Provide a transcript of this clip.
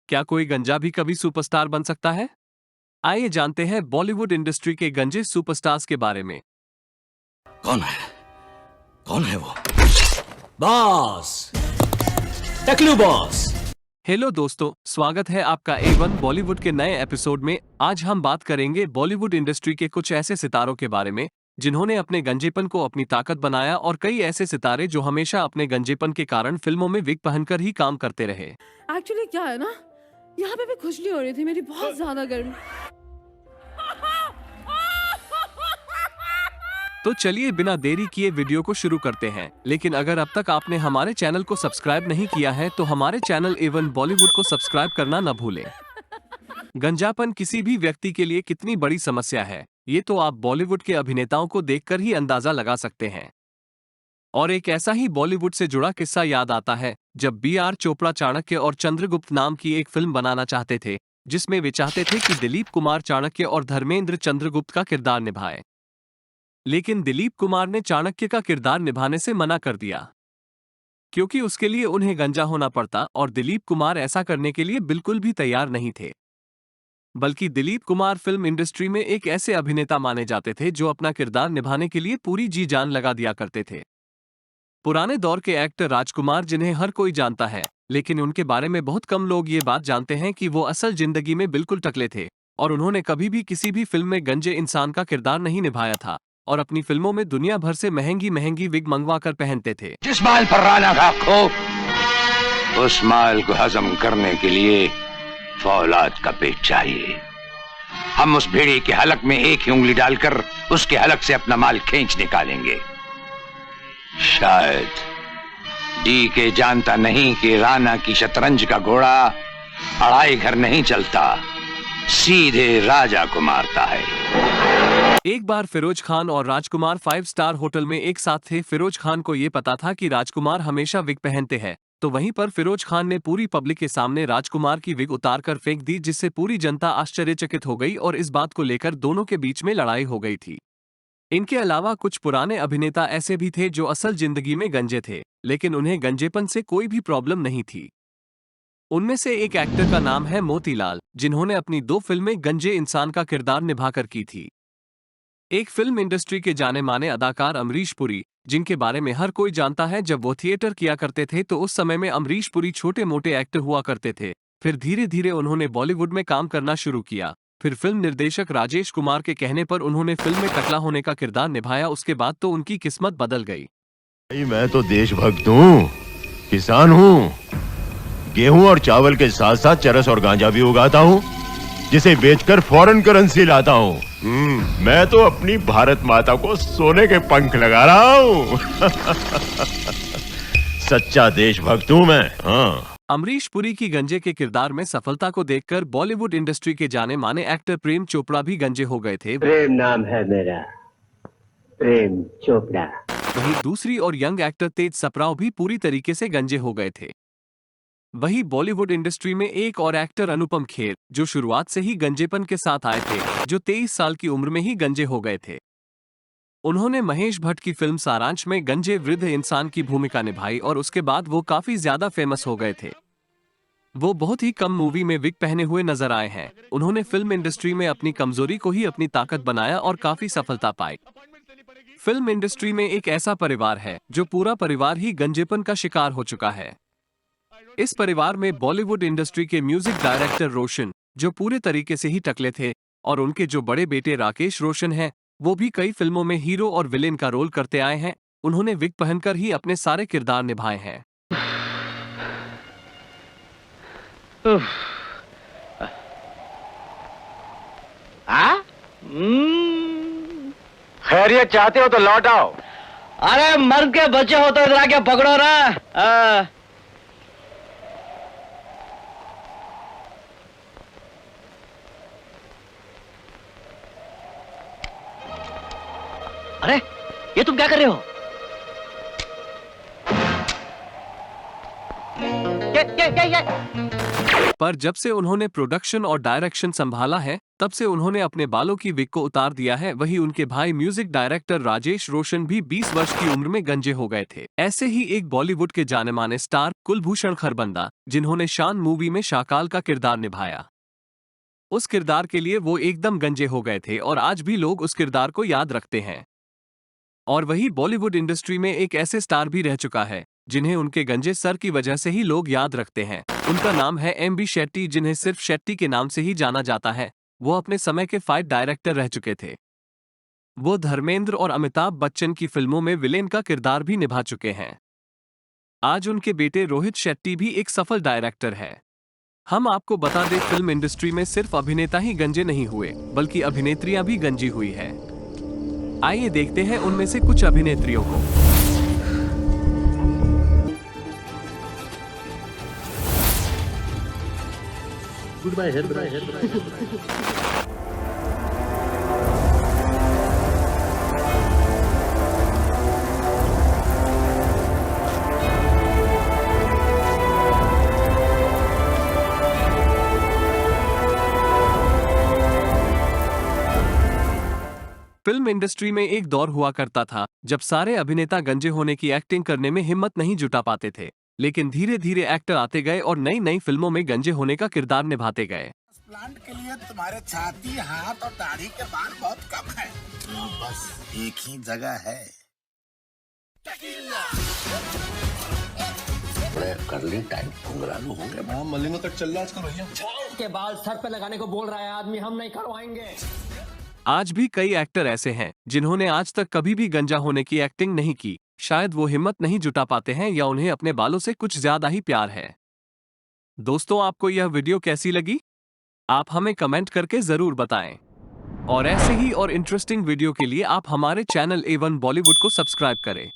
क्या कोई गंजा भी कभी सुपरस्टार बन सकता है? आइए जानते हैं बॉलीवुड इंडस्ट्री के गंजे सुपरस्टार्स के बारे में। कौन है? कौन है वो? बॉस, टकलू बॉस। हेलो दोस्तों, स्वागत है आपका A1 बॉलीवुड के नए एपिसोड में। आज हम बात करेंगे बॉलीवुड इंडस्ट्री के कुछ ऐसे सितारों के बारे में जिन्होंने अपने गंजेपन को अपनी ताकत बनाया, और कई ऐसे सितारे जो हमेशा अपने गंजेपन के कारण फिल्मों में विग पहनकर ही काम करते रहे। एक्चुअली क्या है ना, यहाँ पे भी खुजली हो रही थी मेरी, बहुत ज्यादा गर्मी। तो चलिए बिना देरी किए वीडियो को शुरू करते हैं। लेकिन अगर अब तक आपने हमारे चैनल को सब्सक्राइब नहीं किया है तो हमारे चैनल A1 बॉलीवुड को सब्सक्राइब करना न भूलें। गंजापन किसी भी व्यक्ति के लिए कितनी बड़ी समस्या है, ये तो आप बॉलीवुड के अभिनेताओं को देखकर ही अंदाजा लगा सकते हैं। और एक ऐसा ही बॉलीवुड से जुड़ा किस्सा याद आता है जब B.R. चोपड़ा चाणक्य और चंद्रगुप्त नाम की एक फिल्म बनाना चाहते थे, जिसमें वे चाहते थे कि दिलीप कुमार चाणक्य और धर्मेंद्र चंद्रगुप्त का किरदार निभाए। लेकिन दिलीप कुमार ने चाणक्य का किरदार निभाने से मना कर दिया, क्योंकि उसके लिए उन्हें गंजा होना पड़ता, और दिलीप कुमार ऐसा करने के लिए बिल्कुल भी तैयार नहीं थे। बल्कि दिलीप कुमार फिल्म इंडस्ट्री में एक ऐसे अभिनेता माने जाते थे जो अपना किरदार निभाने के लिए पूरी जी जान लगा दिया करते थे। पुराने दौर के एक्टर राजकुमार, जिन्हें हर कोई जानता है, लेकिन उनके बारे में बहुत कम लोग ये बात जानते हैं कि वो असल जिंदगी में बिल्कुल टकले थे, और उन्होंने कभी भी किसी भी फिल्म में गंजे इंसान का किरदार नहीं निभाया था, और अपनी फिल्मों में दुनिया भर से महंगी महंगी विग मंगवा कर पहनते थे। जिस माल पर राना का खो, उस माल को हजम करने के लिए फौलाद का पेट चाहिए। हम उस भेड़िए के हलक में एक ही उंगली डालकर उसके हलक से अपना माल खींच निकालेंगे। शायद DK जानता नहीं कि राना की शतरंज का घोड़ा अढ़ाई घर नहीं चलता, सीधे राजा को मारता है। एक बार फिरोज खान और राजकुमार 5 स्टार होटल में एक साथ थे। फिरोज खान को ये पता था कि राजकुमार हमेशा विग पहनते हैं, तो वहीं पर फिरोज खान ने पूरी पब्लिक के सामने राजकुमार की विग उतारकर फेंक दी, जिससे पूरी जनता आश्चर्यचकित हो गई, और इस बात को लेकर दोनों के बीच में लड़ाई हो गई थी। इनके अलावा कुछ पुराने अभिनेता ऐसे भी थे जो असल जिंदगी में गंजे थे, लेकिन उन्हें गंजेपन से कोई भी प्रॉब्लम नहीं थी। उनमें से एक एक्टर का नाम है मोतीलाल, जिन्होंने अपनी 2 फिल्में गंजे इंसान का किरदार निभाकर की थी। एक फिल्म इंडस्ट्री के जाने माने अदाकार अमरीश पुरी, जिनके बारे में हर कोई जानता है। जब वो थिएटर किया करते थे तो उस समय में अमरीश पुरी छोटे मोटे एक्टर हुआ करते थे। फिर धीरे धीरे उन्होंने बॉलीवुड में काम करना शुरू किया। फिर फिल्म निर्देशक राजेश कुमार के कहने पर उन्होंने फिल्म में टकला होने का किरदार निभाया। उसके बाद तो उनकी किस्मत बदल गई। मैं तो देशभक्त हूँ, किसान हूँ, गेहूं और चावल के साथ साथ चरस और गांजा भी उगाता हूँ, जिसे बेचकर फॉरेन करेंसी लाता हूँ। मैं तो अपनी भारत माता को सोने के पंख लगा रहा हूँ। सच्चा देशभक्त हूँ मैं। हाँ। अमरीश पुरी की गंजे के किरदार में सफलता को देखकर बॉलीवुड इंडस्ट्री के जाने माने एक्टर प्रेम चोपड़ा भी गंजे हो गए थे। प्रेम नाम है मेरा, प्रेम चोपड़ा। वहीं दूसरी और यंग एक्टर तेज सप्राव भी पूरी तरीके से गंजे हो गए थे। वहीं बॉलीवुड इंडस्ट्री में एक और एक्टर अनुपम खेर, जो शुरुआत से ही गंजेपन के साथ आए थे, जो 23 साल की उम्र में ही गंजे हो गए थे। उन्होंने महेश भट्ट की फिल्म सारांश में गंजे वृद्ध इंसान की भूमिका निभाई, और उसके बाद वो काफी ज्यादा फेमस हो गए थे। वो बहुत ही कम मूवी में विग पहने हुए नजर आए हैं। उन्होंने फिल्म इंडस्ट्री में अपनी कमजोरी को ही अपनी ताकत बनाया और काफी सफलता पाई। फिल्म इंडस्ट्री में एक ऐसा परिवार है जो पूरा परिवार ही गंजेपन का शिकार हो चुका है। इस परिवार में बॉलीवुड इंडस्ट्री के म्यूजिक डायरेक्टर रोशन, जो पूरे तरीके से ही टकले थे, और उनके जो बड़े बेटे राकेश रोशन हैं, वो भी कई फिल्मों में हीरो और विलेन का रोल करते आए हैं। उन्होंने विग पहनकर ही अपने सारे किरदार निभाए हैं। खैरियत चाहते हो तो लौट आओ। अरे मर्द के बच्चे हो तो इधर आके पकड़ो ना। अरे ये तुम क्या कर रहे हो? ये पर जब से उन्होंने प्रोडक्शन और डायरेक्शन संभाला है तब से उन्होंने अपने बालों की विग को उतार दिया है। वहीं उनके भाई म्यूजिक डायरेक्टर राजेश रोशन भी 20 वर्ष की उम्र में गंजे हो गए थे। ऐसे ही एक बॉलीवुड के जाने माने स्टार कुलभूषण खरबंदा, जिन्होंने शान मूवी में शाकाल का किरदार निभाया, उस किरदार के लिए वो एकदम गंजे हो गए थे और आज भी लोग उस किरदार को याद रखते हैं। और वही बॉलीवुड इंडस्ट्री में एक ऐसे स्टार भी रह चुका है जिन्हें उनके गंजे सर की वजह से ही लोग याद रखते हैं। उनका नाम है MB शेट्टी, जिन्हें सिर्फ शेट्टी के नाम से ही जाना जाता है। वो अपने समय के फाइट डायरेक्टर रह चुके थे। वो धर्मेंद्र और अमिताभ बच्चन की फिल्मों में विलेन का किरदार भी निभा चुके हैं। आज उनके बेटे रोहित शेट्टी भी एक सफल डायरेक्टर है। हम आपको बता दें, फिल्म इंडस्ट्री में सिर्फ अभिनेता ही गंजे नहीं हुए बल्कि अभिनेत्रियां भी गंजी हुई है। आइए देखते हैं उनमें से कुछ अभिनेत्रियों को। Good bye. फिल्म इंडस्ट्री में एक दौर हुआ करता था जब सारे अभिनेता गंजे होने की एक्टिंग करने में हिम्मत नहीं जुटा पाते थे, लेकिन धीरे धीरे एक्टर आते गए और नई नई फिल्मों में गंजे होने का किरदार निभाते गए। प्लांट के लिए तुम्हारे छाती, हाथ और दाढ़ी के बाल बहुत कम है। बस एक ही जगह है। करली टाइम घुंघरालू हो गया। बड़ा मलिंगा कट चल रहा है आजकल भैया। के बाल सर पे लगाने को बोल रहा है आदमी, हम नहीं करवाएंगे। आज भी कई एक्टर ऐसे हैं जिन्होंने आज तक कभी भी गंजा होने की एक्टिंग नहीं की। शायद वो हिम्मत नहीं जुटा पाते हैं या उन्हें अपने बालों से कुछ ज्यादा ही प्यार है। दोस्तों, आपको यह वीडियो कैसी लगी? आप हमें कमेंट करके जरूर बताएं। और ऐसे ही और इंटरेस्टिंग वीडियो के लिए आप हमारे चैनल A1 बॉलीवुड को सब्सक्राइब करें।